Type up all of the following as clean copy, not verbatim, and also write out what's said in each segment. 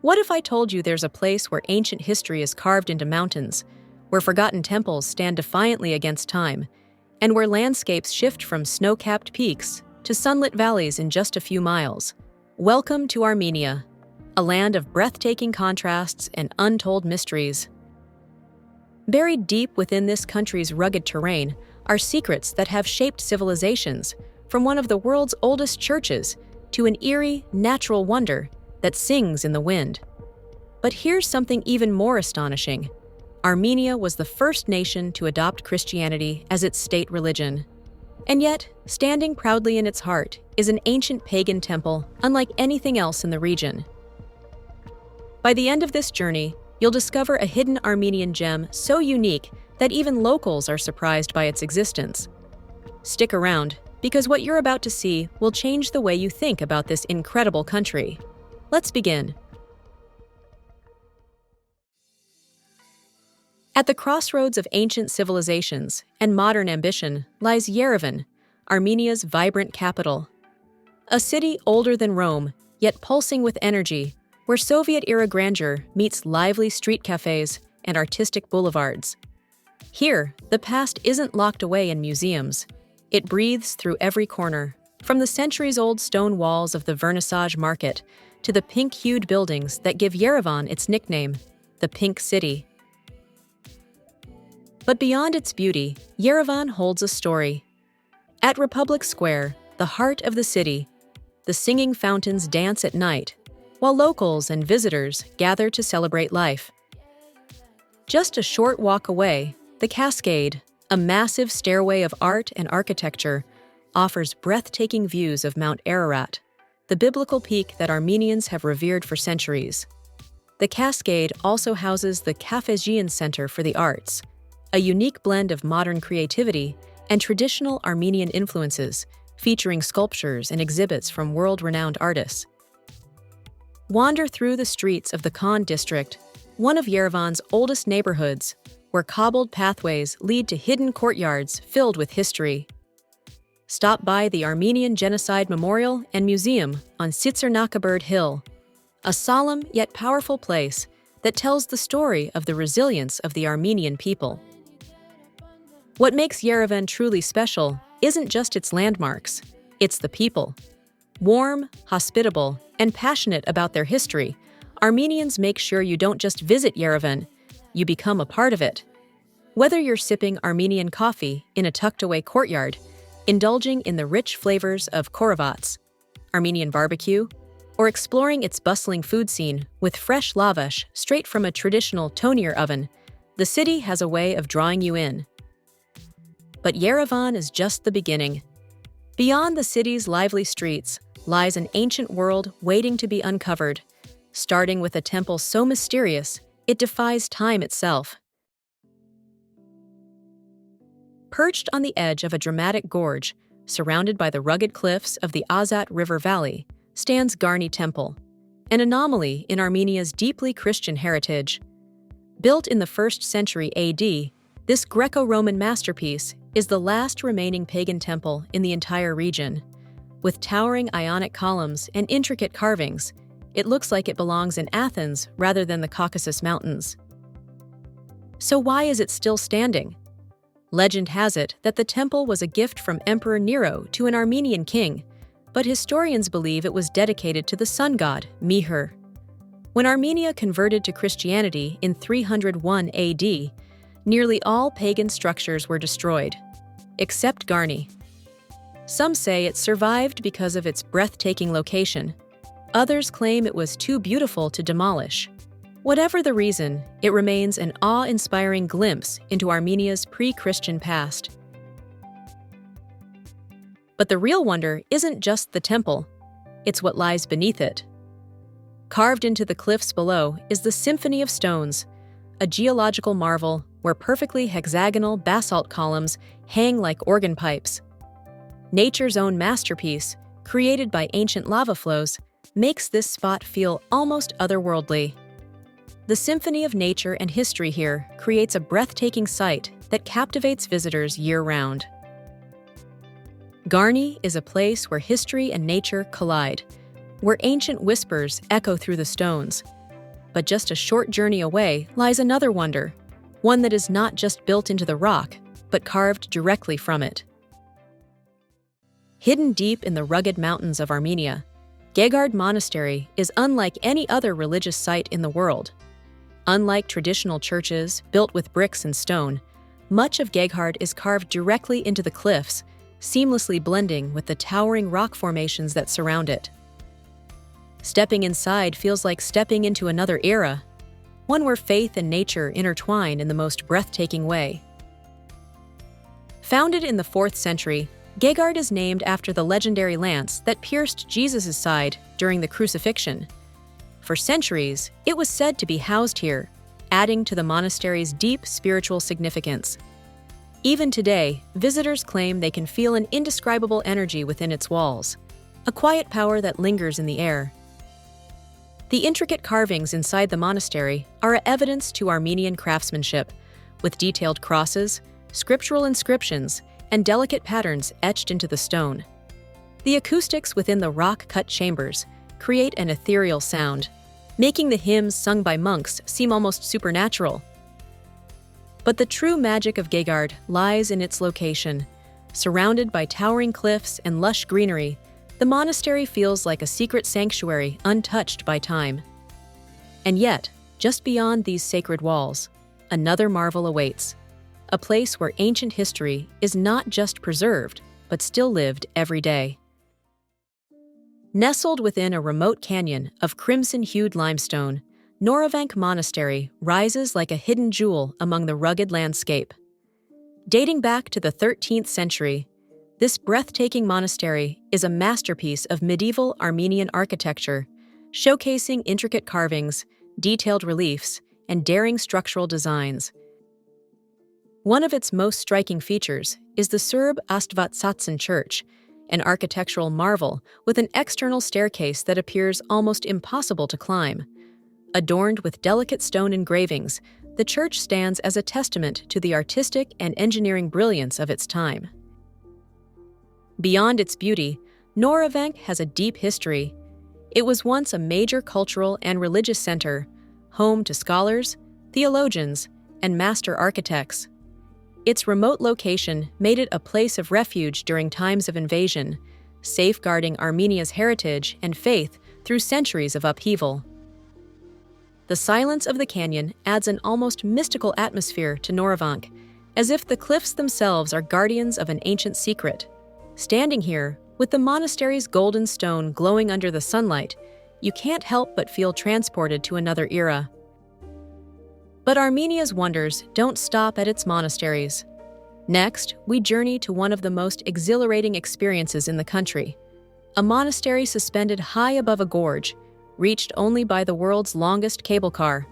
What if I told you there's a place where ancient history is carved into mountains, where forgotten temples stand defiantly against time, and where landscapes shift from snow-capped peaks to sunlit valleys in just a few miles? Welcome to Armenia, a land of breathtaking contrasts and untold mysteries. Buried deep within this country's rugged terrain are secrets that have shaped civilizations, from one of the world's oldest churches to an eerie, natural wonder that sings in the wind. But here's something even more astonishing. Armenia was the first nation to adopt Christianity as its state religion. And yet, standing proudly in its heart is an ancient pagan temple unlike anything else in the region. By the end of this journey, you'll discover a hidden Armenian gem so unique that even locals are surprised by its existence. Stick around, because what you're about to see will change the way you think about this incredible country. Let's begin. At the crossroads of ancient civilizations and modern ambition lies Yerevan, Armenia's vibrant capital. A city older than Rome, yet pulsing with energy, where Soviet-era grandeur meets lively street cafes and artistic boulevards. Here, the past isn't locked away in museums. It breathes through every corner, from the centuries-old stone walls of the Vernissage Market to the pink-hued buildings that give Yerevan its nickname, the Pink City. But beyond its beauty, Yerevan holds a story. At Republic Square, the heart of the city, the singing fountains dance at night, while locals and visitors gather to celebrate life. Just a short walk away, the Cascade, a massive stairway of art and architecture, offers breathtaking views of Mount Ararat, the biblical peak that Armenians have revered for centuries. The Cascade also houses the Cafegian Center for the Arts, a unique blend of modern creativity and traditional Armenian influences, featuring sculptures and exhibits from world-renowned artists. Wander through the streets of the Khan district, one of Yerevan's oldest neighborhoods, where cobbled pathways lead to hidden courtyards filled with history. Stop by the Armenian Genocide Memorial and Museum on Tsitsernakaberd Hill, a solemn yet powerful place that tells the story of the resilience of the Armenian people. What makes Yerevan truly special isn't just its landmarks, it's the people. Warm, hospitable, and passionate about their history, Armenians make sure you don't just visit Yerevan, you become a part of it. Whether you're sipping Armenian coffee in a tucked-away courtyard, indulging in the rich flavors of khorovats, Armenian barbecue, or exploring its bustling food scene with fresh lavash straight from a traditional tonier oven, the city has a way of drawing you in. But Yerevan is just the beginning. Beyond the city's lively streets lies an ancient world waiting to be uncovered, starting with a temple so mysterious it defies time itself. Perched on the edge of a dramatic gorge, surrounded by the rugged cliffs of the Azat River Valley, stands Garni Temple, an anomaly in Armenia's deeply Christian heritage. Built in the 1st century AD, this Greco-Roman masterpiece is the last remaining pagan temple in the entire region. With towering Ionic columns and intricate carvings, it looks like it belongs in Athens rather than the Caucasus Mountains. So why is it still standing? Legend has it that the temple was a gift from Emperor Nero to an Armenian king, but historians believe it was dedicated to the sun god, Mihir. When Armenia converted to Christianity in 301 AD, nearly all pagan structures were destroyed, except Garni. Some say it survived because of its breathtaking location. Others claim it was too beautiful to demolish. Whatever the reason, it remains an awe-inspiring glimpse into Armenia's pre-Christian past. But the real wonder isn't just the temple, it's what lies beneath it. Carved into the cliffs below is the Symphony of Stones, a geological marvel where perfectly hexagonal basalt columns hang like organ pipes. Nature's own masterpiece, created by ancient lava flows, makes this spot feel almost otherworldly. The symphony of nature and history here creates a breathtaking sight that captivates visitors year-round. Garni is a place where history and nature collide, where ancient whispers echo through the stones, But just a short journey away lies another wonder, one that is not just built into the rock, but carved directly from it. Hidden deep in the rugged mountains of Armenia, Geghard Monastery is unlike any other religious site in the world. Unlike traditional churches built with bricks and stone, much of Geghard is carved directly into the cliffs, seamlessly blending with the towering rock formations that surround it. Stepping inside feels like stepping into another era, one where faith and nature intertwine in the most breathtaking way. Founded in the 4th century, Geghard is named after the legendary lance that pierced Jesus' side during the crucifixion. For centuries, it was said to be housed here, adding to the monastery's deep spiritual significance. Even today, visitors claim they can feel an indescribable energy within its walls, a quiet power that lingers in the air. The intricate carvings inside the monastery are a evidence to Armenian craftsmanship, with detailed crosses, scriptural inscriptions, and delicate patterns etched into the stone. The acoustics within the rock-cut chambers create an ethereal sound, making the hymns sung by monks seem almost supernatural. But the true magic of Geghard lies in its location. Surrounded by towering cliffs and lush greenery, the monastery feels like a secret sanctuary untouched by time. And yet, just beyond these sacred walls, another marvel awaits. A place where ancient history is not just preserved, but still lived every day. Nestled within a remote canyon of crimson-hued limestone, Noravank Monastery rises like a hidden jewel among the rugged landscape. Dating back to the 13th century, this breathtaking monastery is a masterpiece of medieval Armenian architecture, showcasing intricate carvings, detailed reliefs, and daring structural designs. One of its most striking features is the Serb Astvatsatsan Church, an architectural marvel with an external staircase that appears almost impossible to climb. Adorned with delicate stone engravings, the church stands as a testament to the artistic and engineering brilliance of its time. Beyond its beauty, Noravank has a deep history. It was once a major cultural and religious center, home to scholars, theologians, and master architects. Its remote location made it a place of refuge during times of invasion, safeguarding Armenia's heritage and faith through centuries of upheaval. The silence of the canyon adds an almost mystical atmosphere to Noravank, as if the cliffs themselves are guardians of an ancient secret. Standing here, with the monastery's golden stone glowing under the sunlight, you can't help but feel transported to another era. But Armenia's wonders don't stop at its monasteries. Next, we journey to one of the most exhilarating experiences in the country, a monastery suspended high above a gorge, reached only by the world's longest cable car.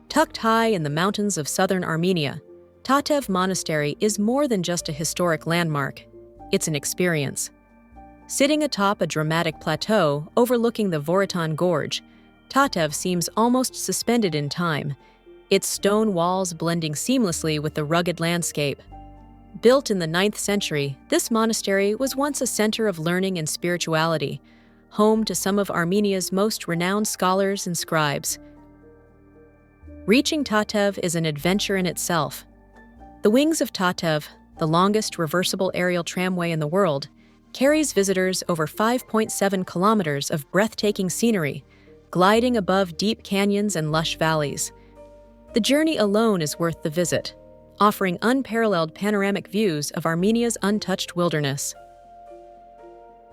Tucked high in the mountains of southern Armenia, Tatev Monastery is more than just a historic landmark. It's an experience. Sitting atop a dramatic plateau overlooking the Vorotan Gorge, Tatev seems almost suspended in time, its stone walls blending seamlessly with the rugged landscape. Built in the 9th century, this monastery was once a center of learning and spirituality, home to some of Armenia's most renowned scholars and scribes. Reaching Tatev is an adventure in itself. The wings of Tatev, the longest reversible aerial tramway in the world, carries visitors over 5.7 kilometers of breathtaking scenery, gliding above deep canyons and lush valleys. The journey alone is worth the visit, offering unparalleled panoramic views of Armenia's untouched wilderness.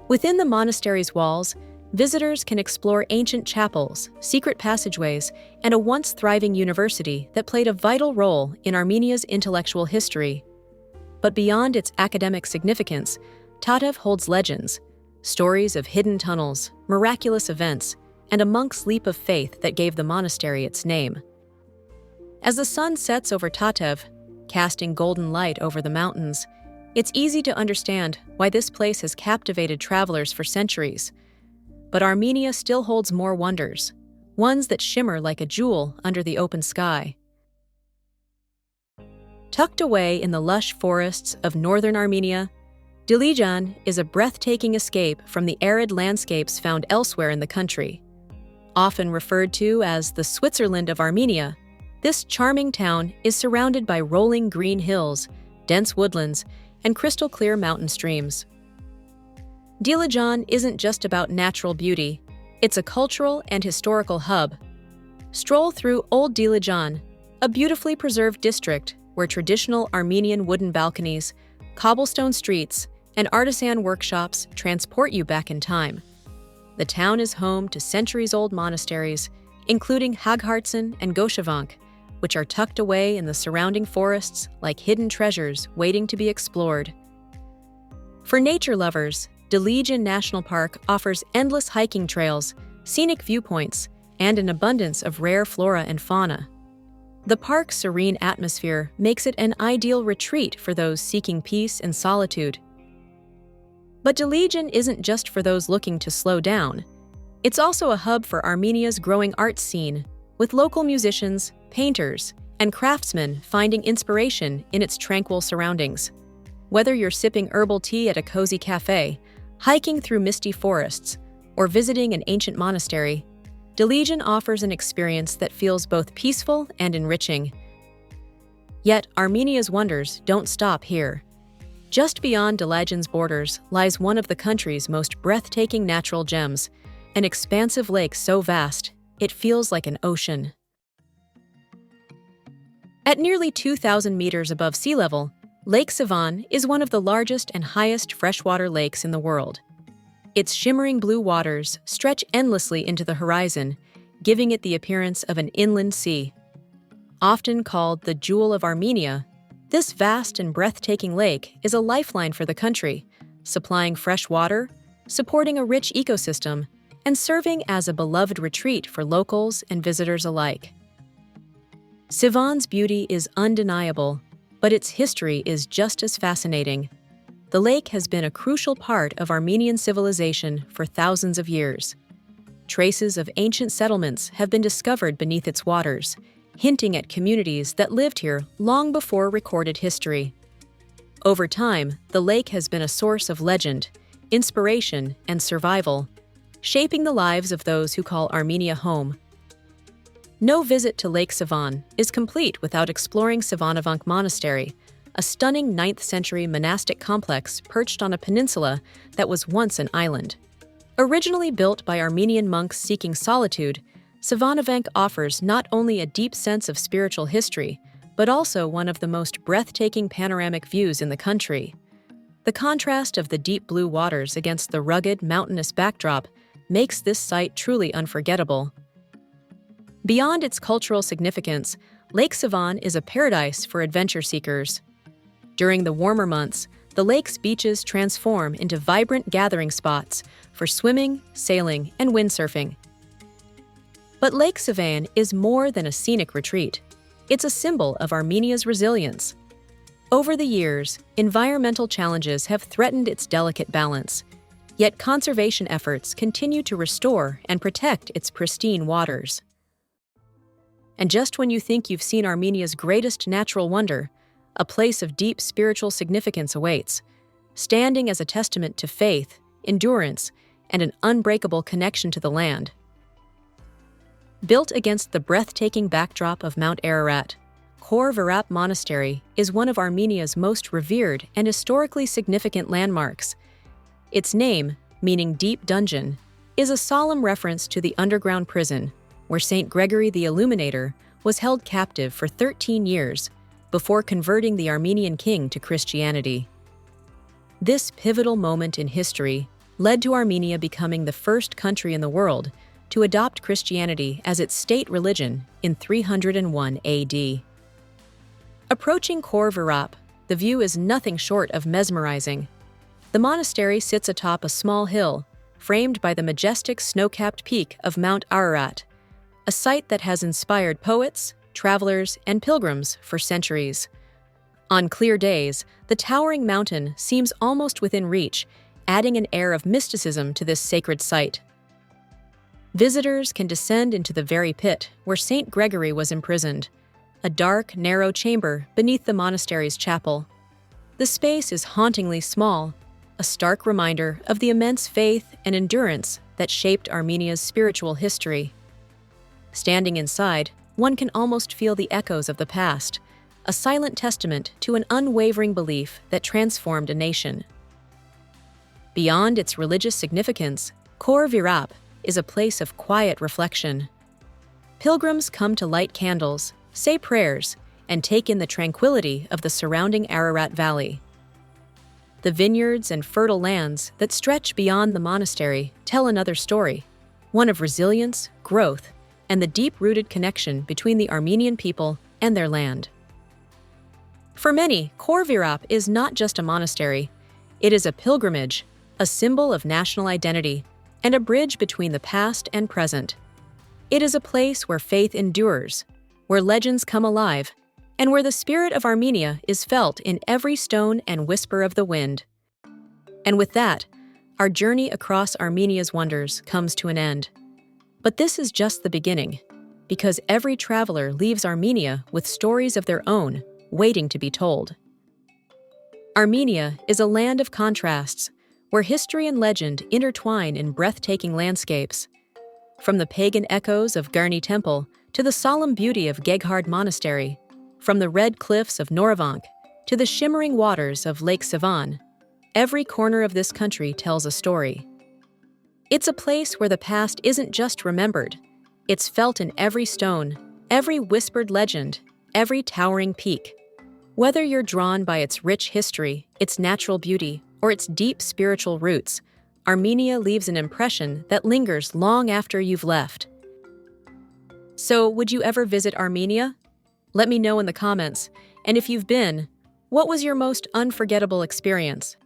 Within the monastery's walls, visitors can explore ancient chapels, secret passageways, and a once thriving university that played a vital role in Armenia's intellectual history. But beyond its academic significance, Tatev holds legends, stories of hidden tunnels, miraculous events, and a monk's leap of faith that gave the monastery its name. As the sun sets over Tatev, casting golden light over the mountains, it's easy to understand why this place has captivated travelers for centuries. But Armenia still holds more wonders, ones that shimmer like a jewel under the open sky. Tucked away in the lush forests of northern Armenia, Dilijan is a breathtaking escape from the arid landscapes found elsewhere in the country. Often referred to as the Switzerland of Armenia, this charming town is surrounded by rolling green hills, dense woodlands, and crystal-clear mountain streams. Dilijan isn't just about natural beauty, it's a cultural and historical hub. Stroll through Old Dilijan, a beautifully preserved district where traditional Armenian wooden balconies, cobblestone streets, and artisan workshops transport you back in time. The town is home to centuries-old monasteries, including Geghard and Noravank, which are tucked away in the surrounding forests like hidden treasures waiting to be explored. For nature lovers, Dilijan National Park offers endless hiking trails, scenic viewpoints, and an abundance of rare flora and fauna. The park's serene atmosphere makes it an ideal retreat for those seeking peace and solitude. But Dilijan isn't just for those looking to slow down. It's also a hub for Armenia's growing arts scene, with local musicians, painters, and craftsmen finding inspiration in its tranquil surroundings. Whether you're sipping herbal tea at a cozy cafe, hiking through misty forests, or visiting an ancient monastery, Dilijan offers an experience that feels both peaceful and enriching. Yet, Armenia's wonders don't stop here. Just beyond Dilijan's borders lies one of the country's most breathtaking natural gems, an expansive lake so vast, it feels like an ocean. At nearly 2,000 meters above sea level, Lake Sevan is one of the largest and highest freshwater lakes in the world. Its shimmering blue waters stretch endlessly into the horizon, giving it the appearance of an inland sea. Often called the Jewel of Armenia, this vast and breathtaking lake is a lifeline for the country, supplying fresh water, supporting a rich ecosystem, and serving as a beloved retreat for locals and visitors alike. Sevan's beauty is undeniable, but its history is just as fascinating. The lake has been a crucial part of Armenian civilization for thousands of years. Traces of ancient settlements have been discovered beneath its waters, hinting at communities that lived here long before recorded history. Over time, the lake has been a source of legend, inspiration, and survival, shaping the lives of those who call Armenia home. No visit to Lake Sevan is complete without exploring Noravank Monastery, a stunning 9th-century monastic complex perched on a peninsula that was once an island. Originally built by Armenian monks seeking solitude, Noravank offers not only a deep sense of spiritual history, but also one of the most breathtaking panoramic views in the country. The contrast of the deep blue waters against the rugged, mountainous backdrop makes this site truly unforgettable. Beyond its cultural significance, Lake Sevan is a paradise for adventure seekers. During the warmer months, the lake's beaches transform into vibrant gathering spots for swimming, sailing, and windsurfing. But Lake Sevan is more than a scenic retreat. It's a symbol of Armenia's resilience. Over the years, environmental challenges have threatened its delicate balance, yet conservation efforts continue to restore and protect its pristine waters. And just when you think you've seen Armenia's greatest natural wonder, a place of deep spiritual significance awaits, standing as a testament to faith, endurance, and an unbreakable connection to the land. Built against the breathtaking backdrop of Mount Ararat, Khor Virap Monastery is one of Armenia's most revered and historically significant landmarks. Its name, meaning deep dungeon, is a solemn reference to the underground prison, where Saint Gregory the Illuminator was held captive for 13 years before converting the Armenian king to Christianity. This pivotal moment in history led to Armenia becoming the first country in the world to adopt Christianity as its state religion in 301 AD. Approaching Khor Virap, the view is nothing short of mesmerizing. The monastery sits atop a small hill, framed by the majestic snow-capped peak of Mount Ararat, a site that has inspired poets, travelers, and pilgrims for centuries. On clear days, the towering mountain seems almost within reach, adding an air of mysticism to this sacred site. Visitors can descend into the very pit where Saint Gregory was imprisoned, a dark, narrow chamber beneath the monastery's chapel. The space is hauntingly small, a stark reminder of the immense faith and endurance that shaped Armenia's spiritual history. Standing inside, one can almost feel the echoes of the past, a silent testament to an unwavering belief that transformed a nation. Beyond its religious significance, Khor Virap is a place of quiet reflection. Pilgrims come to light candles, say prayers, and take in the tranquility of the surrounding Ararat Valley. The vineyards and fertile lands that stretch beyond the monastery tell another story, one of resilience, growth, and the deep-rooted connection between the Armenian people and their land. For many, Khor Virap is not just a monastery. It is a pilgrimage, a symbol of national identity, and a bridge between the past and present. It is a place where faith endures, where legends come alive, and where the spirit of Armenia is felt in every stone and whisper of the wind. And with that, our journey across Armenia's wonders comes to an end. But this is just the beginning, because every traveler leaves Armenia with stories of their own, waiting to be told. Armenia is a land of contrasts, where history and legend intertwine in breathtaking landscapes. From the pagan echoes of Garni Temple to the solemn beauty of Geghard Monastery, from the red cliffs of Noravank to the shimmering waters of Lake Sevan, every corner of this country tells a story. It's a place where the past isn't just remembered, it's felt in every stone, every whispered legend, every towering peak. Whether you're drawn by its rich history, its natural beauty, or its deep spiritual roots, Armenia leaves an impression that lingers long after you've left. So, would you ever visit Armenia? Let me know in the comments, and if you've been, what was your most unforgettable experience?